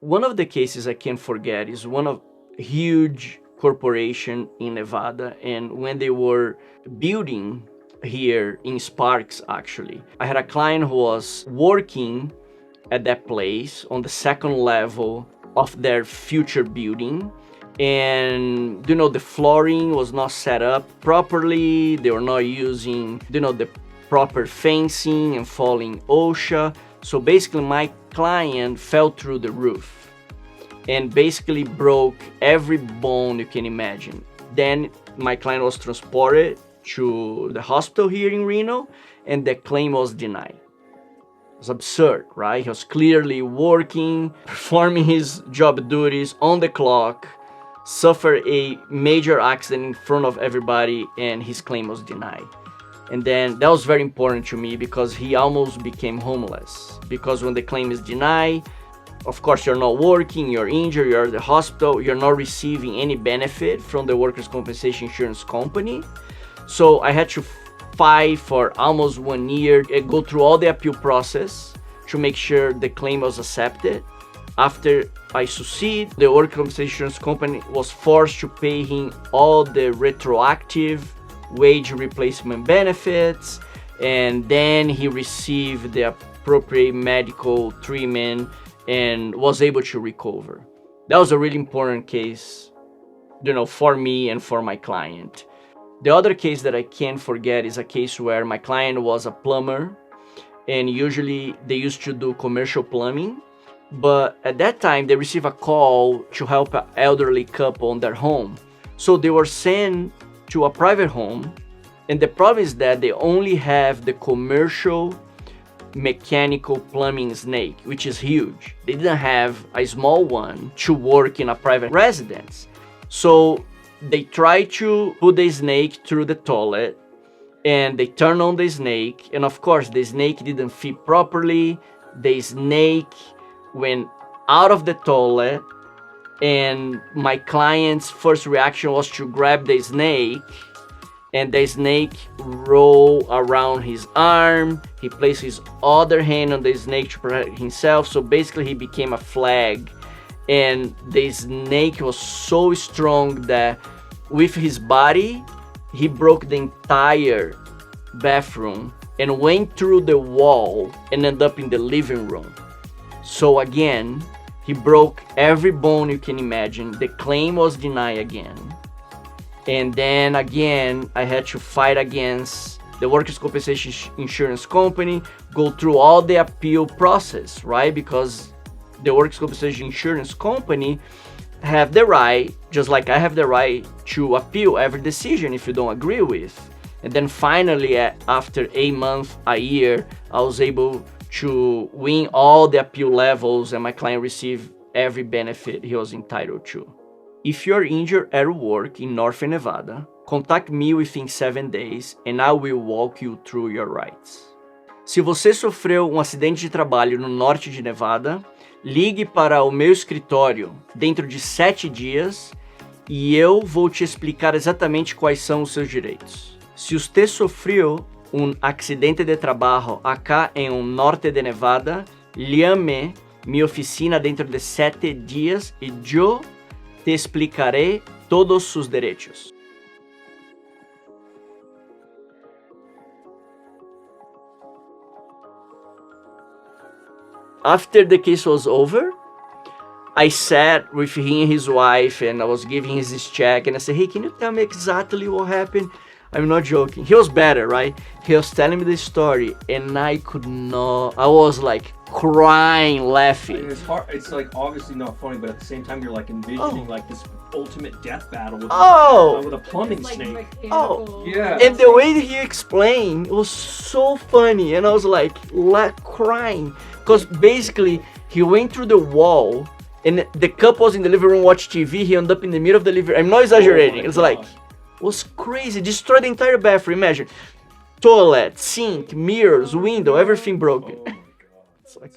One of the cases I can't forget is one of huge corporation in Nevada, and when they were building here in Sparks, actually, I had a client who was working at that place on the second level of their future building, and the flooring was not set up properly. They were not using the proper fencing and following OSHA. So basically my client fell through the roof and basically broke every bone you can imagine. Then my client was transported to the hospital here in Reno, and the claim was denied. It was absurd, right? He was clearly working, performing his job duties on the clock, suffered a major accident in front of everybody, and his claim was denied. And then that was very important to me because he almost became homeless. Because when the claim is denied, of course, you're not working, you're injured, you're at the hospital, you're not receiving any benefit from the workers' compensation insurance company. So I had to fight for almost 1 year and go through all the appeal process to make sure the claim was accepted. After I succeed, the workers' compensation insurance company was forced to pay him all the retroactive wage replacement benefits, and then he received the appropriate medical treatment and was able to recover. That was a really important case, for me and for my client. The other case that I can't forget is a case where my client was a plumber, and usually they used to do commercial plumbing, but at that time they received a call to help an elderly couple on their home. So they were sent to a private home, and the problem is that they only have the commercial mechanical plumbing snake, which is huge. They didn't have a small one to work in a private residence. So they tried to put the snake through the toilet, and they turned on the snake, and of course the snake didn't fit properly. The snake went out of the toilet, and my client's first reaction was to grab the snake, and the snake rolled around his arm. He placed his other hand on the snake to protect himself, so basically he became a flag. And the snake was so strong that with his body, he broke the entire bathroom and went through the wall and ended up in the living room. So again, he broke every bone you can imagine. The claim was denied again. And then again, I had to fight against the workers' compensation insurance company, go through all the appeal process, right? Because the workers' compensation insurance company have the right, just like I have the right, to appeal every decision if you don't agree with. And then finally, after 8 months, a year, I was able to win all the appeal levels, and my client received every benefit he was entitled to. If you're injured at work in Northern Nevada, contact me within 7 days and I will walk you through your rights. Se você sofreu um acidente de trabalho no norte de Nevada, ligue para o meu escritório dentro de 7 dias e eu vou te explicar exatamente quais são os seus direitos. Si usted sufrió un accidente de trabajo acá en el norte de Nevada, llame mi oficina dentro de 7 días y yo te explicaré todos sus derechos. After the case was over, I sat with him and his wife, and I was giving him his check, and I said, hey, can you tell me exactly what happened? I'm not joking. He was better, right? He was telling me the story, and I could not. I was like crying, laughing. It's hard. It's like obviously not funny, but at the same time, you're like envisioning like this ultimate death battle with, with a plumbing snake. Yeah. And the way that he explained, it was so funny, and I was like crying, because basically he went through the wall, and the couples in the living room watched TV. He ended up in the middle of the living room. I'm not exaggerating. It's like. Was crazy, destroyed the entire bathroom. Imagine, toilet, sink, mirrors, window, everything broken. Oh my God. It's like